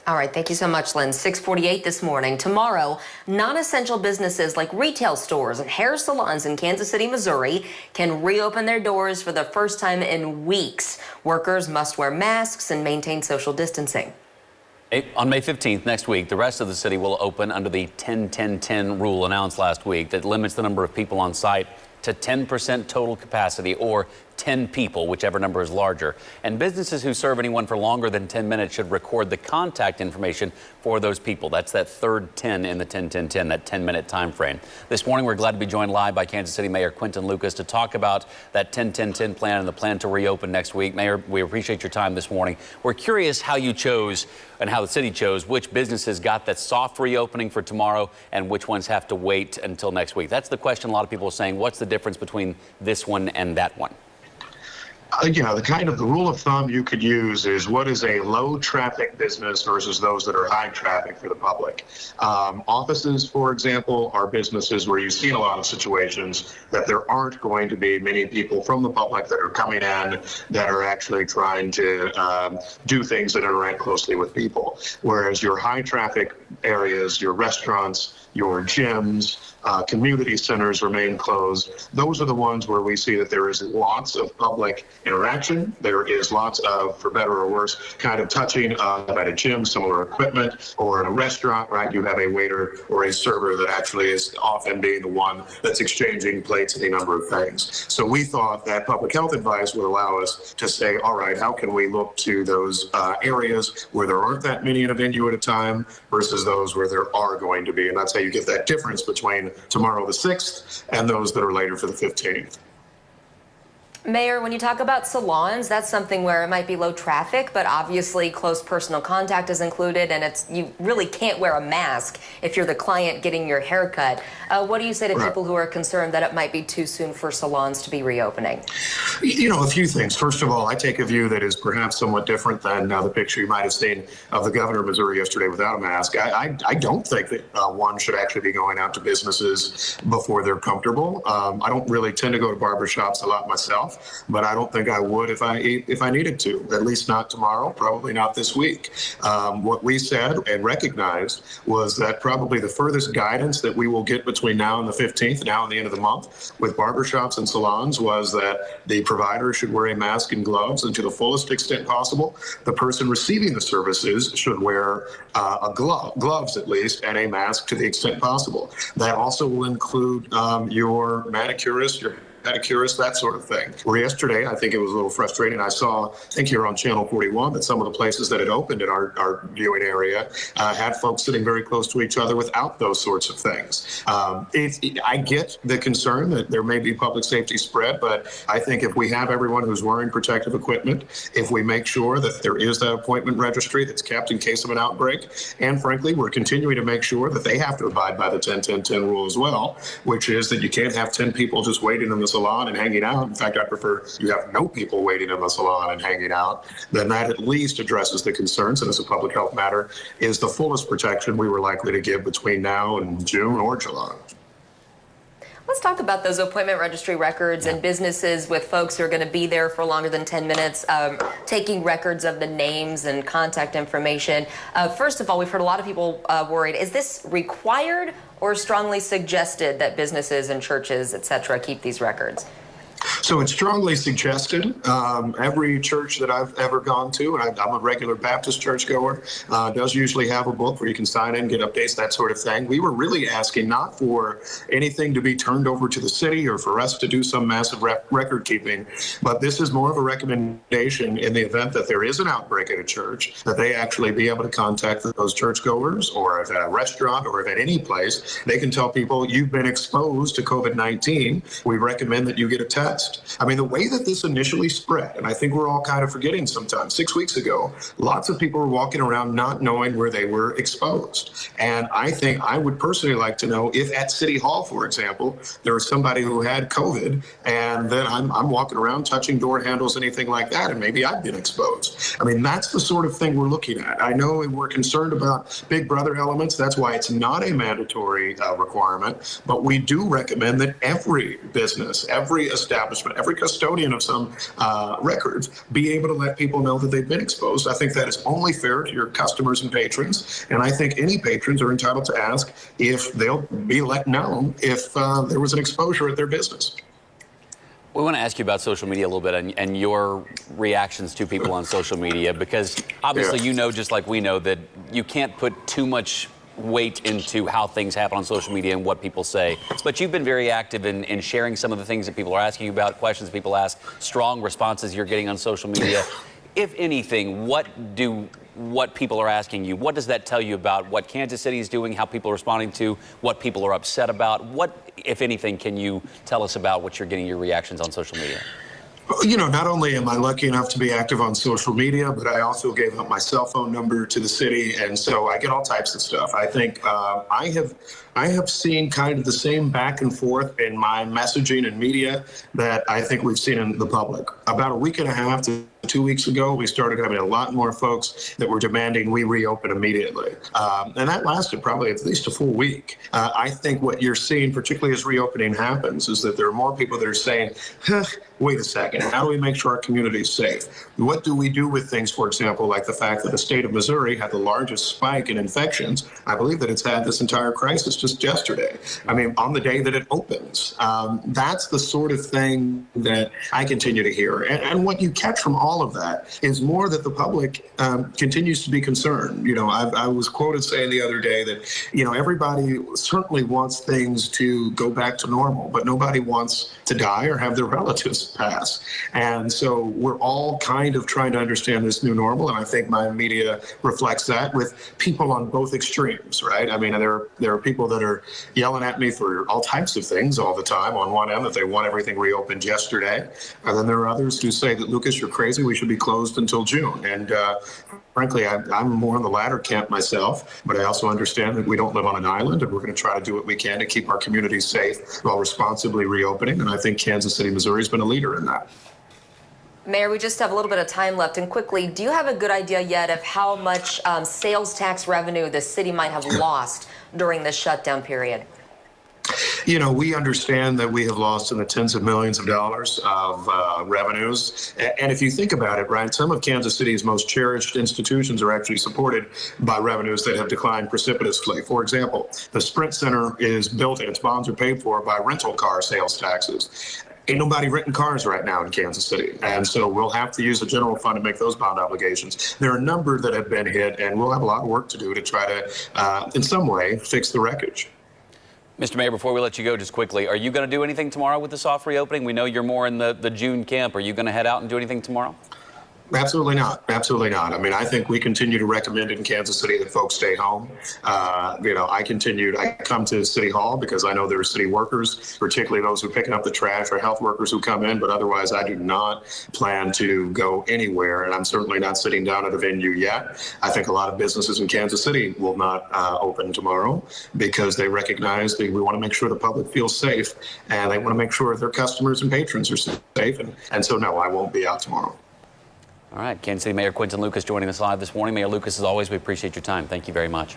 All right, thank you so much, Lynn. 6:48 this morning. Tomorrow, non-essential businesses like retail stores and hair salons in Kansas City, Missouri can reopen their doors for the first time in weeks. Workers must wear masks and maintain social distancing. On May 15th, next week, the rest of the city will open under the 10-10-10 rule announced last week that limits the number of people on site to 10% total capacity, or 10 people, whichever number is larger. And businesses who serve anyone for longer than 10 minutes should record the contact information for those people. That's that third 10 in the 10-10-10, that 10-minute time frame. This morning, we're glad to be joined live by Kansas City Mayor Quinton Lucas to talk about that 10-10-10 plan and the plan to reopen next week. Mayor, we appreciate your time this morning. We're curious how you chose and how the city chose which businesses got that soft reopening for tomorrow and which ones have to wait until next week. That's the question a lot of people are saying. What's the difference between this one and that one? The rule of thumb you could use is what is a low traffic business versus those that are high traffic for the public. Offices, for example, are businesses where you see in a lot of situations that there aren't going to be many people from the public that are coming in that are actually trying to do things that interact closely with people. Whereas your high traffic areas, your restaurants, your gyms, community centers remain closed. Those are the ones where we see that there is lots of public interaction. There is lots of, for better or worse, kind of touching at a gym, similar equipment, or in a restaurant, right? You have a waiter or a server that actually is often being the one that's exchanging plates and a number of things. So we thought that public health advice would allow us to say, all right, how can we look to those areas where there aren't that many in a venue at a time versus those where there are going to be. And that's how you get that difference between tomorrow the 6th and those that are later for the 15th. Mayor, when you talk about salons, that's something where it might be low traffic, but obviously close personal contact is included, and you really can't wear a mask if you're the client getting your haircut. What do you say to people who are concerned that it might be too soon for salons to be reopening? A few things. First of all, I take a view that is perhaps somewhat different than the picture you might have seen of the governor of Missouri yesterday without a mask. I don't think that one should actually be going out to businesses before they're comfortable. I don't really tend to go to barbershops a lot myself, but I don't think I would if I needed to, at least not tomorrow, probably not this week. What we said and recognized was that probably the furthest guidance that we will get between now and the 15th, now and the end of the month, with barbershops and salons was that the provider should wear a mask and gloves, and to the fullest extent possible, the person receiving the services should wear gloves at least, and a mask to the extent possible. That also will include your manicurist, your pedicurists, that sort of thing. Where yesterday, I think it was a little frustrating. I think here on Channel 41, that some of the places that had opened in our viewing area had folks sitting very close to each other without those sorts of things. I get the concern that there may be public safety spread, but I think if we have everyone who's wearing protective equipment, if we make sure that there is that appointment registry that's kept in case of an outbreak, and frankly, we're continuing to make sure that they have to abide by the 10-10-10 rule as well, which is that you can't have 10 people just waiting in the salon and hanging out. In fact, I prefer you have no people waiting in the salon and hanging out. Then that at least addresses the concerns, and as a public health matter, is the fullest protection we were likely to give between now and June or July. Let's talk about those appointment registry records and businesses with folks who are going to be there for longer than 10 minutes, taking records of the names and contact information. First of all, we've heard a lot of people worried. Is this required or strongly suggested that businesses and churches, et cetera, keep these records? So it's strongly suggested. Every church that I've ever gone to, and I'm a regular Baptist churchgoer, does usually have a book where you can sign in, get updates, that sort of thing. We were really asking not for anything to be turned over to the city or for us to do some massive record keeping, but this is more of a recommendation in the event that there is an outbreak at a church, that they actually be able to contact those churchgoers, or if at a restaurant or if at any place, they can tell people you've been exposed to COVID-19. We recommend that you get a test. I mean, the way that this initially spread, and I think we're all kind of forgetting sometimes, 6 weeks ago, lots of people were walking around not knowing where they were exposed. And I think I would personally like to know if at City Hall, for example, there was somebody who had COVID, and then I'm walking around touching door handles, anything like that, and maybe I've been exposed. I mean, that's the sort of thing we're looking at. I know we're concerned about Big Brother elements. That's why it's not a mandatory requirement, but we do recommend that every business, every establishment establishment, every custodian of some records, be able to let people know that they've been exposed. I think that is only fair to your customers and patrons, and I think any patrons are entitled to ask if they'll be let know if there was an exposure at their business. We want to ask you about social media a little bit and your reactions to people on social media, because obviously you know, just like we know, that you can't put too much weight into how things happen on social media and what people say. But you've been very active in sharing some of the things that people are asking you about, questions people ask, strong responses you're getting on social media. If anything, what people are asking you, what does that tell you about what Kansas City is doing, how people are responding to, what people are upset about? What, if anything, can you tell us about what you're getting your reactions on social media? You know, not only am I lucky enough to be active on social media, but I also gave up my cell phone number to the city, and so I get all types of stuff. I think I have seen kind of the same back and forth in my messaging and media that I think we've seen in the public. About a week and a half to 2 weeks ago, we started having a lot more folks that were demanding we reopen immediately. And that lasted probably at least a full week. I think what you're seeing, particularly as reopening happens, is that there are more people that are saying, wait a second, how do we make sure our community is safe? What do we do with things, for example, like the fact that the state of Missouri had the largest spike in infections? I believe that it's had this entire crisis just yesterday. I mean, on the day that it opens. That's the sort of thing that I continue to hear. And what you catch from all of that is more that the public continues to be concerned. You know, I was quoted saying the other day that, you know, everybody certainly wants things to go back to normal, but nobody wants to die or have their relatives pass. And so we're all kind of trying to understand this new normal, and I think my media reflects that with people on both extremes, right? I mean, there are people that are yelling at me for all types of things all the time. On one end, that they want everything reopened yesterday, and then there are others who say that, Lucas, you're crazy, we should be closed until June. And frankly, I'm more in the latter camp myself, but I also understand that we don't live on an island, and we're going to try to do what we can to keep our communities safe while responsibly reopening. And I think Kansas City, Missouri has been a leader in that. Mayor, we just have a little bit of time left, and quickly, do you have a good idea yet of how much sales tax revenue the city might have lost during this shutdown period? You know, we understand that we have lost in the tens of millions of dollars of revenues. And if you think about it, right, some of Kansas City's most cherished institutions are actually supported by revenues that have declined precipitously. For example, the Sprint Center is built and its bonds are paid for by rental car sales taxes. Ain't nobody renting cars right now in Kansas City. And so we'll have to use the general fund to make those bond obligations. There are a number that have been hit, and we'll have a lot of work to do to try to, in some way, fix the wreckage. Mr. Mayor, before we let you go, just quickly, are you going to do anything tomorrow with the soft reopening? We know you're more in the June camp. Are you going to head out and do anything tomorrow? Absolutely not. Absolutely not. I mean, I think we continue to recommend in Kansas City that folks stay home. You know, I come to City Hall because I know there are city workers, particularly those who are picking up the trash, or health workers who come in, but otherwise I do not plan to go anywhere, and I'm certainly not sitting down at a venue yet. I think a lot of businesses in Kansas City will not open tomorrow because they recognize that we want to make sure the public feels safe, and they want to make sure their customers and patrons are safe, and so no, I won't be out tomorrow. All right, Kansas City Mayor Quinton Lucas joining us live this morning. Mayor Lucas, as always, we appreciate your time. Thank you very much.